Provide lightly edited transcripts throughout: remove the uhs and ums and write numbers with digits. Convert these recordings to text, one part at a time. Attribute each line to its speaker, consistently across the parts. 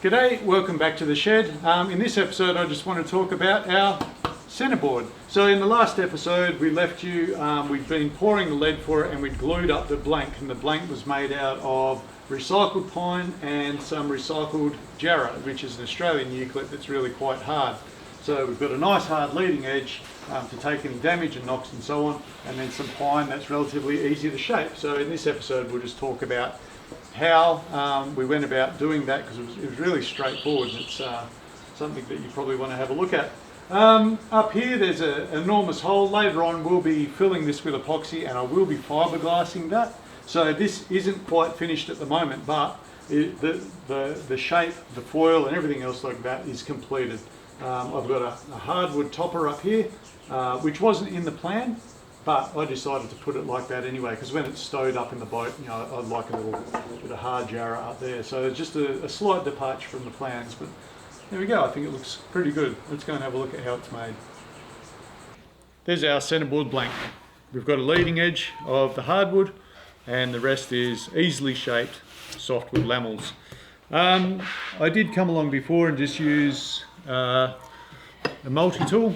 Speaker 1: G'day, welcome back to the shed. In this episode I just want to talk about our centerboard. So in the last episode we left you, we'd been pouring the lead for it and we'd glued up the blank, and the blank was made out of recycled pine and some recycled jarrah, which is an Australian eucalypt that's really quite hard. So we've got a nice hard leading edge to take any damage and knocks and so on, and then some pine that's relatively easy to shape. So in this episode we'll just talk about how we went about doing that, because it was really straightforward, and it's something that you probably want to have a look at. Up here there's an enormous hole. Later on we'll be filling this with epoxy and I will be fiberglassing that. So this isn't quite finished at the moment, but the shape, the foil and everything else like that is completed. I've got a hardwood topper up here, which wasn't in the plan, but I decided to put it like that anyway, because when it's stowed up in the boat, you know, I'd like a little bit of hard jarrah up there. So it's just a slight departure from the plans, but there we go. I think it looks pretty good. Let's go and have a look at how it's made. There's our centerboard blank. We've got a leading edge of the hardwood and the rest is easily shaped softwood lamels. I did come along before and just use a multi-tool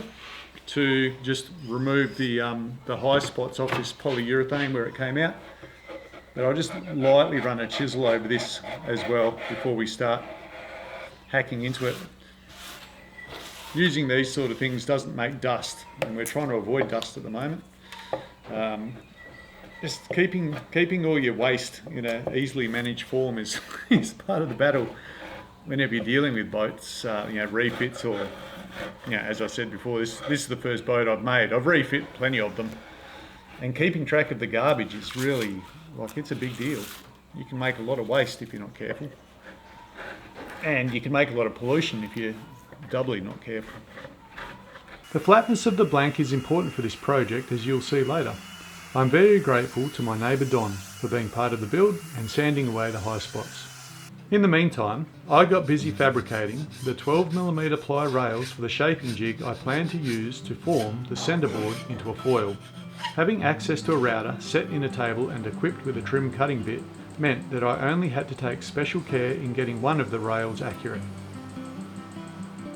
Speaker 1: to just remove the high spots off this polyurethane where it came out. But I'll just lightly run a chisel over this as well before we start hacking into it. Using these sort of things doesn't make dust, and we're trying to avoid dust at the moment. Just keeping all your waste in an easily managed form is part of the battle whenever you're dealing with boats, refits, or, as I said before, this is the first boat I've made. I've refit plenty of them, and keeping track of the garbage is really, it's a big deal. You can make a lot of waste if you're not careful, and you can make a lot of pollution if you're doubly not careful. The flatness of the blank is important for this project, as you'll see later. I'm very grateful to my neighbour Don for being part of the build and sanding away the high spots. In the meantime, I got busy fabricating the 12mm ply rails for the shaping jig I plan to use to form the centerboard into a foil. Having access to a router set in a table and equipped with a trim cutting bit meant that I only had to take special care in getting one of the rails accurate.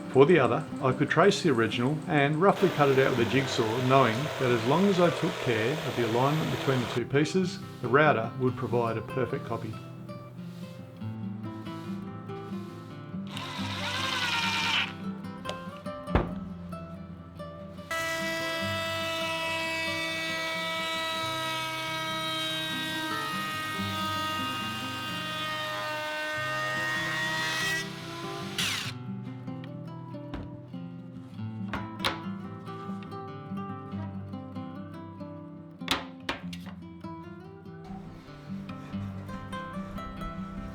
Speaker 1: For the other, I could trace the original and roughly cut it out with a jigsaw, knowing that as long as I took care of the alignment between the two pieces, the router would provide a perfect copy.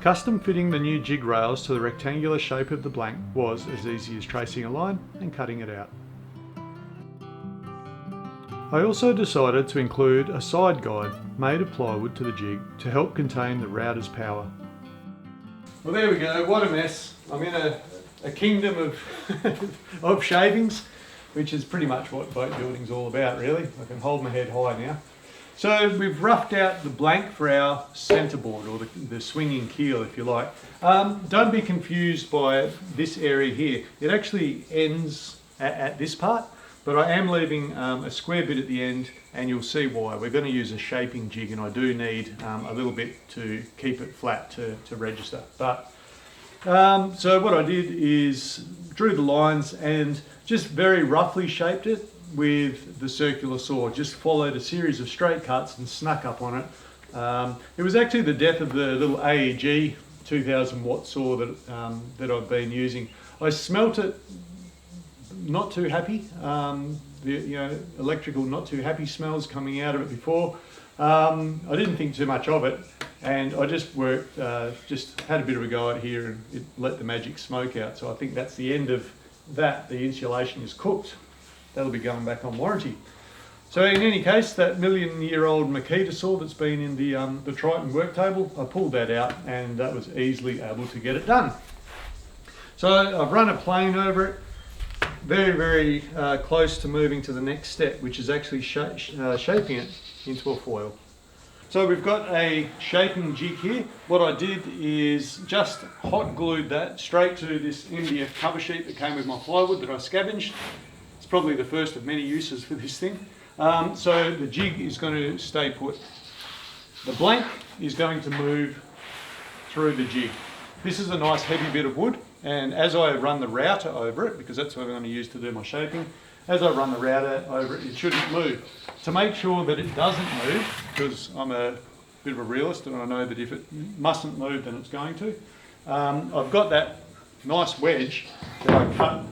Speaker 1: Custom fitting the new jig rails to the rectangular shape of the blank was as easy as tracing a line and cutting it out. I also decided to include a side guide made of plywood to the jig to help contain the router's power. Well, there we go, what a mess. I'm in a kingdom of, of shavings, which is pretty much what boat building's all about, really. I can hold my head high now. So we've roughed out the blank for our centerboard, or the swinging keel if you like. Don't be confused by this area here. It actually ends at this part, but I am leaving a square bit at the end, and you'll see why. We're going to use a shaping jig, and I do need a little bit to keep it flat to register. But so what I did is drew the lines and just very roughly shaped it with the circular saw. Just followed a series of straight cuts and snuck up on it. It was actually the death of the little AEG 2000 watt saw that I've been using. I smelt it, not too happy. The electrical not too happy smells coming out of it before. I didn't think too much of it, and I just worked, just had a bit of a go at here, and it let the magic smoke out. So I think that's the end of that. The insulation is cooked. That'll be going back on warranty. So in any case, that million-year-old Makita saw that's been in the Triton work table, I pulled that out, and that was easily able to get it done. So I've run a plane over it, very, very close to moving to the next step, which is actually shaping it into a foil. So we've got a shaping jig here. What I did is just hot glued that straight to this MDF cover sheet that came with my plywood that I scavenged. It's probably the first of many uses for this thing. So the jig is going to stay put. The blank is going to move through the jig. This is a nice heavy bit of wood, and as I run the router over it, because that's what I'm going to use to do my shaping, as I run the router over it, it shouldn't move. To make sure that it doesn't move, because I'm a bit of a realist and I know that if it mustn't move then it's going to, I've got that nice wedge that I cut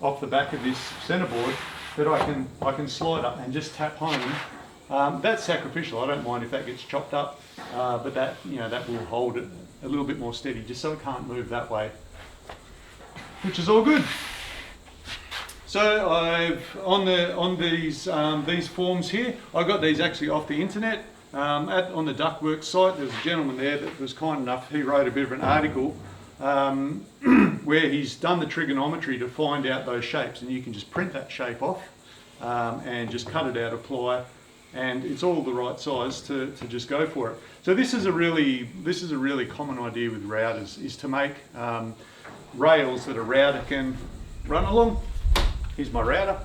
Speaker 1: off the back of this centerboard that I can slide up and just tap home. That's sacrificial. I don't mind if that gets chopped up, but that, you know, that will hold it a little bit more steady, just so it can't move that way, which is all good. So I've on these forms here, I got these actually off the internet. On the Duckworks site, there's a gentleman there that was kind enough. He wrote a bit of an article where he's done the trigonometry to find out those shapes, and you can just print that shape off and just cut it out of ply, and it's all the right size to just go for it. So this is a really common idea with routers, is to make rails that a router can run along. Here's my router.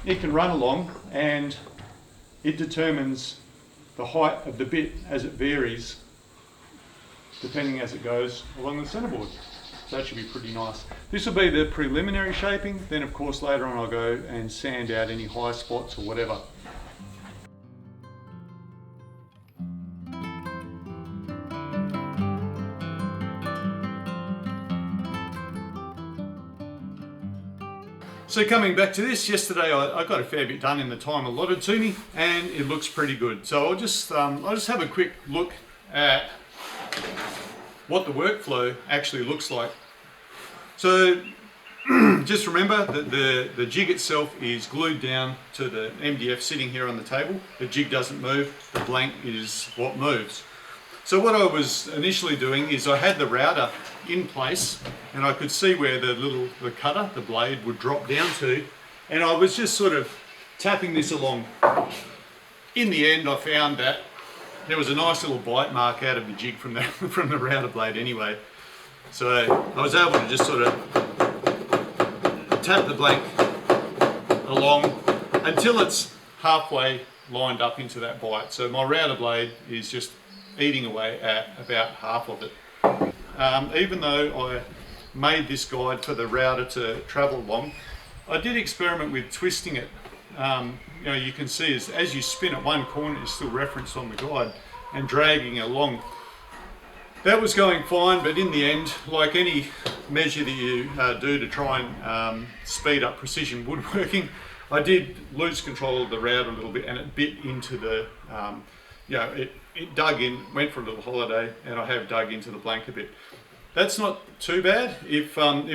Speaker 1: It can run along, and it determines the height of the bit as it varies depending as it goes along the centerboard. So that should be pretty nice. This will be the preliminary shaping, then of course later on I'll go and sand out any high spots or whatever. So coming back to this, yesterday I got a fair bit done in the time allotted to me, and it looks pretty good. So I'll just have a quick look at what the workflow actually looks like. So just remember that the jig itself is glued down to the MDF sitting here on the table. The jig doesn't move, the blank is what moves. So what I was initially doing is I had the router in place, and I could see where the cutter, the blade, would drop down to, and I was just sort of tapping this along. In the end I found that there was a nice little bite mark out of the jig from the router blade anyway. So I was able to just sort of tap the blank along until it's halfway lined up into that bite. So my router blade is just eating away at about half of it. Even though I made this guide for the router to travel along, I did experiment with twisting it. You know, you can see as you spin at one corner, it's still referenced on the guide, and dragging along. That was going fine, but in the end, like any measure that you do to try and speed up precision woodworking, I did lose control of the router a little bit, and it bit into the, you know, it dug in, went for a little holiday, and I have dug into the blank a bit. That's not too bad. If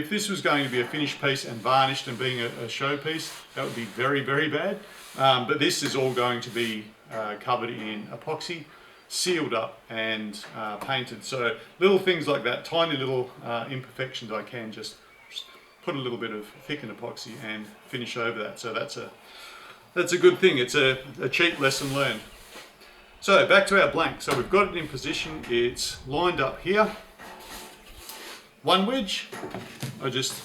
Speaker 1: this was going to be a finished piece and varnished and being a show piece, that would be very, very bad. But this is all going to be covered in epoxy, sealed up and painted. So little things like that, tiny little imperfections, I can just put a little bit of thickened epoxy and finish over that. So that's a good thing. It's a cheap lesson learned. So back to our blank. So we've got it in position. It's lined up here. One wedge. I just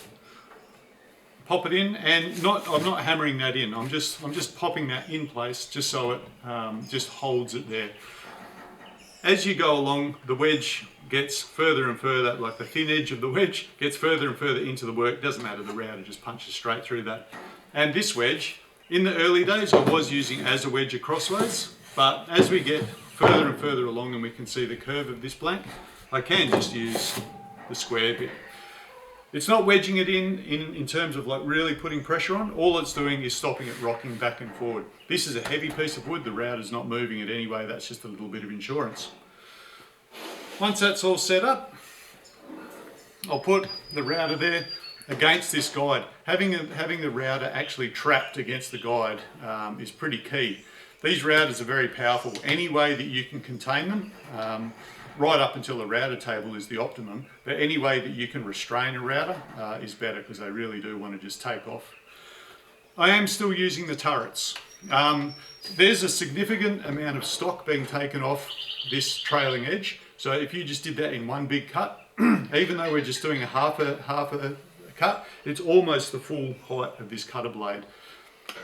Speaker 1: pop it in, and I'm not hammering that in. I'm just popping that in place just so it just holds it there. As you go along, the wedge gets further and further, like the thin edge of the wedge gets further and further into the work. Doesn't matter, the router just punches straight through that. And this wedge, in the early days, I was using as a wedge acrossways, but as we get further and further along and we can see the curve of this blank, I can just use the square bit. It's not wedging it in terms of like really putting pressure on. All it's doing is stopping it rocking back and forward. This is a heavy piece of wood. The router's not moving it anyway. That's just a little bit of insurance. Once that's all set up, I'll put the router there against this guide. Having the router actually trapped against the guide is pretty key. These routers are very powerful. Any way that you can contain them, right up until the router table is the optimum, but any way that you can restrain a router is better, because they really do want to just take off. I am still using the turrets. There's a significant amount of stock being taken off this trailing edge. So if you just did that in one big cut, even though we're just doing a half a cut, it's almost the full height of this cutter blade.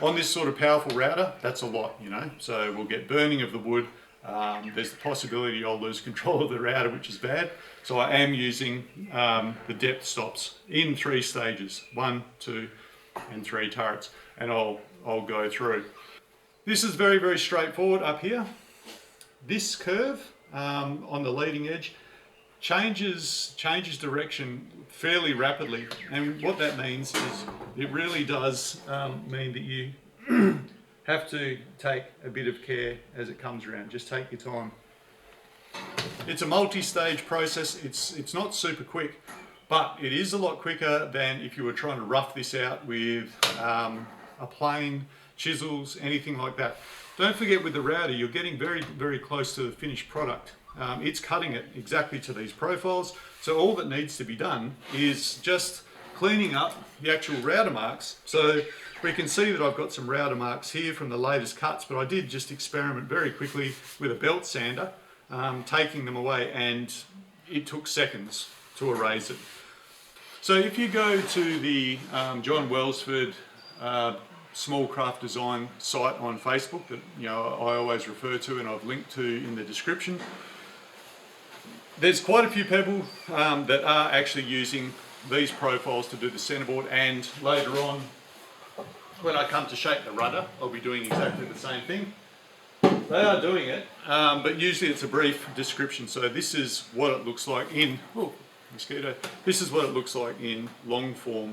Speaker 1: On this sort of powerful router, that's a lot, you know. So we'll get burning of the wood. There's the possibility I'll lose control of the router, which is bad. So I am using the depth stops in 3 stages, 1, 2, and 3 turrets, and I'll go through. This is very, very straightforward up here. This curve on the leading edge changes direction fairly rapidly, and what that means is it really does mean that you have to take a bit of care as it comes around. Just take your time. It's a multi-stage process. It's not super quick, but it is a lot quicker than if you were trying to rough this out with a plane, chisels, anything like that. Don't forget, with the router, you're getting very, very close to the finished product. It's cutting it exactly to these profiles. So all that needs to be done is just cleaning up the actual router marks. So we can see that I've got some router marks here from the latest cuts, but I did just experiment very quickly with a belt sander, taking them away, and it took seconds to erase it. So if you go to the John Welsford Small Craft Design site on Facebook that I always refer to and I've linked to in the description, there's quite a few people that are actually using these profiles to do the centerboard, and later on when I come to shape the rudder I'll be doing exactly the same thing. They are doing it, but usually it's a brief description. So this is what it looks like in mosquito. This is what it looks like in long form.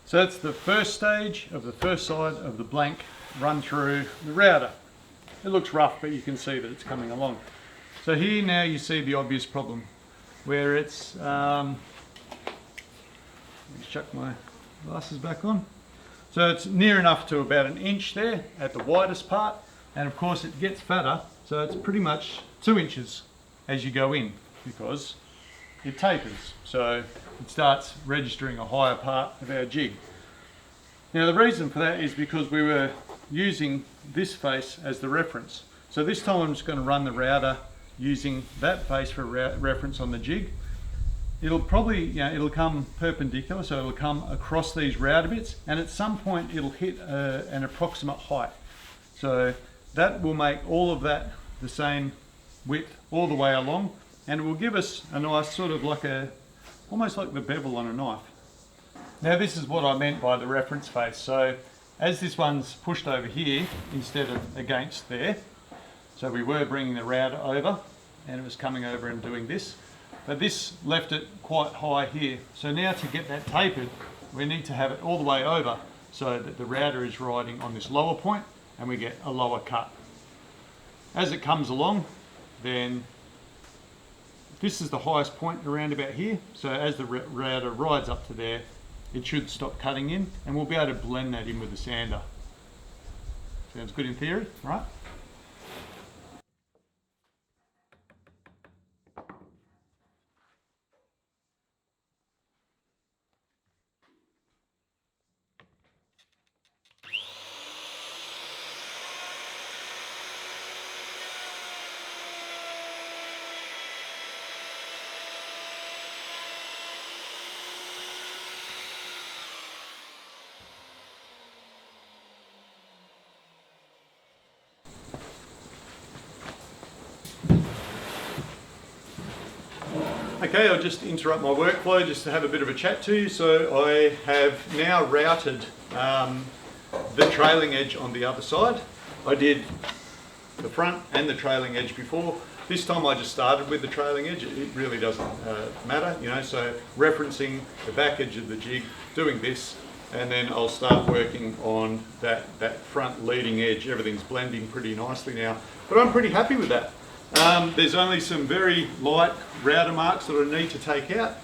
Speaker 1: So that's the first stage of the first side of the blank run through the router. It looks rough, but you can see that it's coming along. So here now you see the obvious problem where it's, let me chuck my glasses back on. So it's near enough to about 1 inch there at the widest part, and of course it gets fatter, so it's pretty much 2 inches as you go in because it tapers. So it starts registering a higher part of our jig. Now the reason for that is because we were using this face as the reference. So this time I'm just going to run the router using that face for reference on the jig. It'll probably, it'll come perpendicular, so it'll come across these router bits, and at some point it'll hit an approximate height. So that will make all of that the same width all the way along, and it will give us a nice sort of like almost like the bevel on a knife. Now this is what I meant by the reference face. So as this one's pushed over here instead of against there, so we were bringing the router over and it was coming over and doing this, but this left it quite high here. So now to get that tapered, we need to have it all the way over so that the router is riding on this lower point and we get a lower cut. As it comes along, then this is the highest point around about here. So as the router rides up to there, it should stop cutting in, and we'll be able to blend that in with the sander. Sounds good in theory, right? Okay, I'll just interrupt my workflow just to have a bit of a chat to you. So I have now routed the trailing edge on the other side. I did the front and the trailing edge before. This time I just started with the trailing edge. It really doesn't matter, so referencing the back edge of the jig, doing this, and then I'll start working on that front leading edge. Everything's blending pretty nicely now, but I'm pretty happy with that. There's only some very light router marks that I need to take out.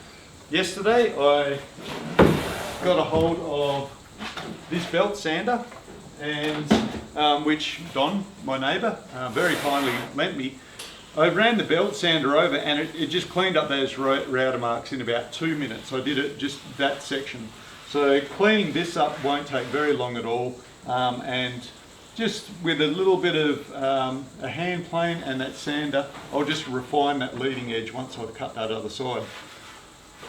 Speaker 1: Yesterday I got a hold of this belt sander, and which Don, my neighbour, very kindly lent me. I ran the belt sander over and it just cleaned up those router marks in about 2 minutes. I did it just that section. So cleaning this up won't take very long at all, and just with a little bit of a hand plane and that sander, I'll just refine that leading edge once I've cut that other side.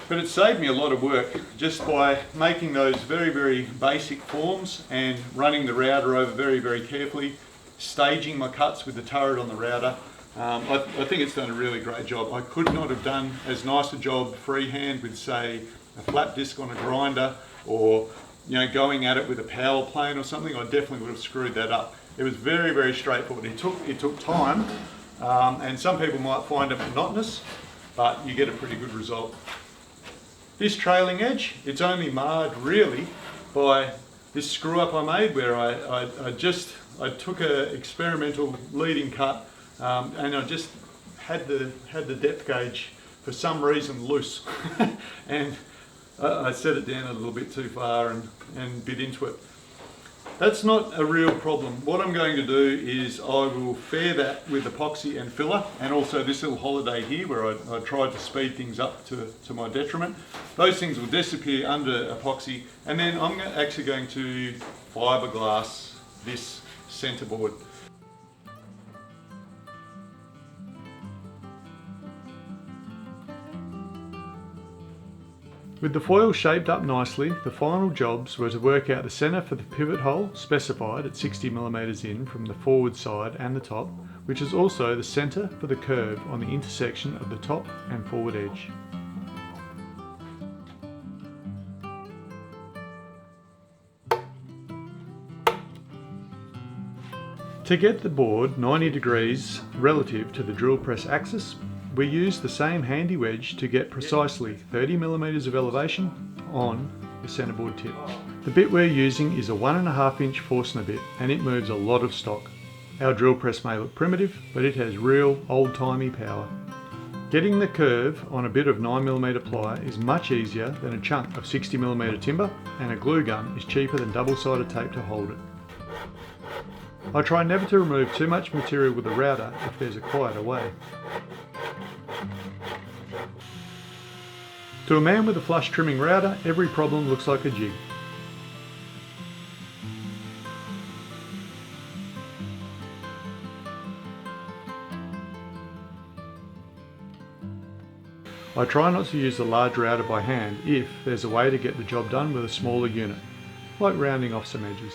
Speaker 1: But it saved me a lot of work just by making those very, very basic forms and running the router over very, very carefully, staging my cuts with the turret on the router. I think it's done a really great job. I could not have done as nice a job freehand with, say, a flat disc on a grinder, or going at it with a power plane or something. I definitely would have screwed that up. It was very, very straightforward. It took time, and some people might find it monotonous, but you get a pretty good result. This trailing edge, it's only marred really by this screw up I made where I took an experimental leading cut, and I just had the depth gauge for some reason loose and I set it down a little bit too far and bit into it. That's not a real problem. What I'm going to do is I will fair that with epoxy and filler, and also this little holiday here where I tried to speed things up to my detriment. Those things will disappear under epoxy, and then I'm actually going to fiberglass this centerboard. With the foil shaped up nicely, the final jobs were to work out the centre for the pivot hole, specified at 60mm in from the forward side and the top, which is also the centre for the curve on the intersection of the top and forward edge. To get the board 90 degrees relative to the drill press axis, we use the same handy wedge to get precisely 30mm of elevation on the centerboard tip. The bit we're using is a 1.5 inch Forstner bit, and it moves a lot of stock. Our drill press may look primitive, but it has real old-timey power. Getting the curve on a bit of 9mm ply is much easier than a chunk of 60mm timber, and a glue gun is cheaper than double-sided tape to hold it. I try never to remove too much material with a router if there's a quieter way. To a man with a flush trimming router, every problem looks like a jig. I try not to use the large router by hand if there's a way to get the job done with a smaller unit, like rounding off some edges.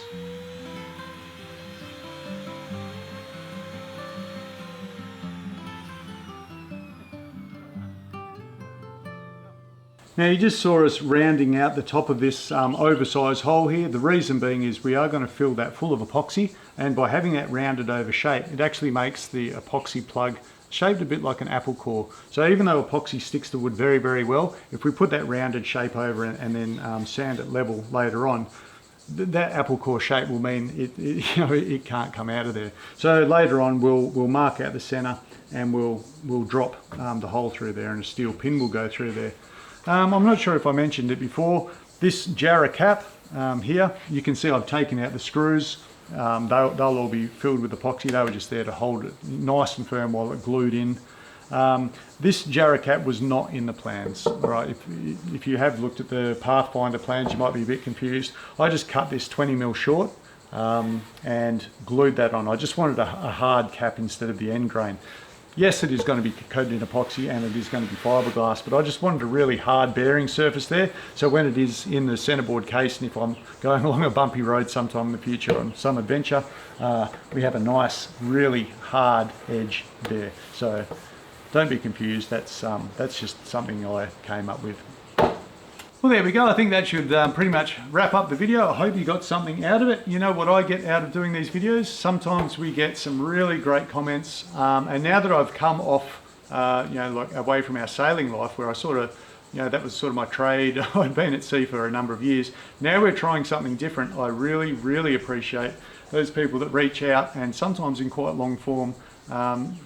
Speaker 1: Now you just saw us rounding out the top of this oversized hole here. The reason being is we are going to fill that full of epoxy, and by having that rounded over shape, it actually makes the epoxy plug shaped a bit like an apple core. So even though epoxy sticks to wood very, very well, if we put that rounded shape over and then sand it level later on, that apple core shape will mean it can't come out of there. So later on we'll mark out the center, and we'll drop the hole through there, and a steel pin will go through there. I'm not sure if I mentioned it before. This Jarrah cap here, you can see I've taken out the screws. They'll all be filled with epoxy. They were just there to hold it nice and firm while it glued in. This Jarrah cap was not in the plans. Right? If you have looked at the Pathfinder plans, you might be a bit confused. I just cut this 20mm short and glued that on. I just wanted a hard cap instead of the end grain. Yes, it is going to be coated in epoxy and it is going to be fiberglass, but I just wanted a really hard bearing surface there, so when it is in the centerboard case, and if I'm going along a bumpy road sometime in the future on some adventure, we have a nice, really hard edge there. So don't be confused, that's just something I came up with. Well, there we go. I think that should pretty much wrap up the video. I hope you got something out of it. You know what I get out of doing these videos? Sometimes we get some really great comments, and now that I've come off, like away from our sailing life, where I sort of you know, that was sort of my trade. I'd been at sea for a number of years. Now we're trying something different. I really, really appreciate those people that reach out and sometimes in quite long form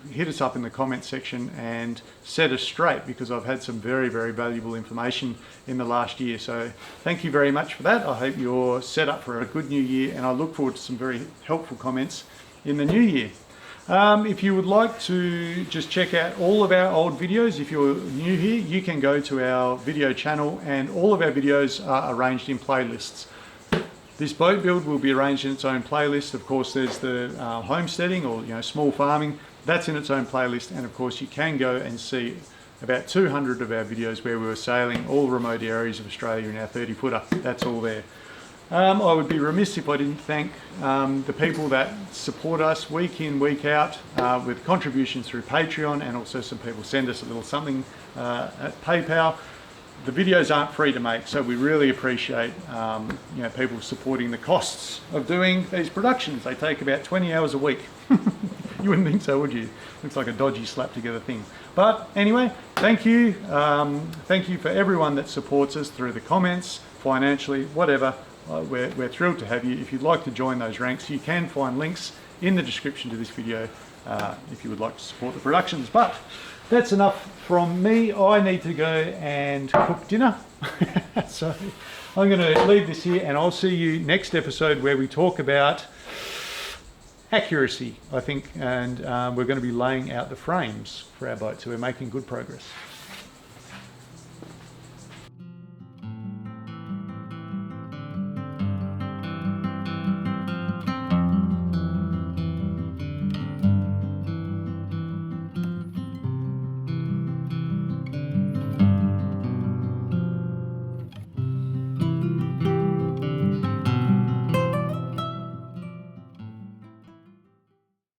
Speaker 1: hit us up in the comments section and set us straight, because I've had some very, very valuable information in the last year. So thank you very much for that. I hope you're set up for a good new year, and I look forward to some very helpful comments in the new year. If you would like to just check out all of our old videos, if you're new here, you can go to our video channel, and all of our videos are arranged in playlists. This boat build will be arranged in its own playlist. Of course, there's the homesteading, or small farming. That's in its own playlist, and of course you can go and see about 200 of our videos where we were sailing all remote areas of Australia in our 30-footer. That's all there. I would be remiss if I didn't thank the people that support us week in, week out with contributions through Patreon, and also some people send us a little something at PayPal. The videos aren't free to make, so we really appreciate people supporting the costs of doing these productions. They take about 20 hours a week. You wouldn't think so, would you? Looks like a dodgy slap together thing. But anyway, thank you. Thank you for everyone that supports us through the comments, financially, whatever. We're thrilled to have you. If you'd like to join those ranks, you can find links in the description to this video if you would like to support the productions. But that's enough from me. I need to go and cook dinner. So I'm going to leave this here, and I'll see you next episode where we talk about accuracy, I think, and we're going to be laying out the frames for our boat. So we're making good progress.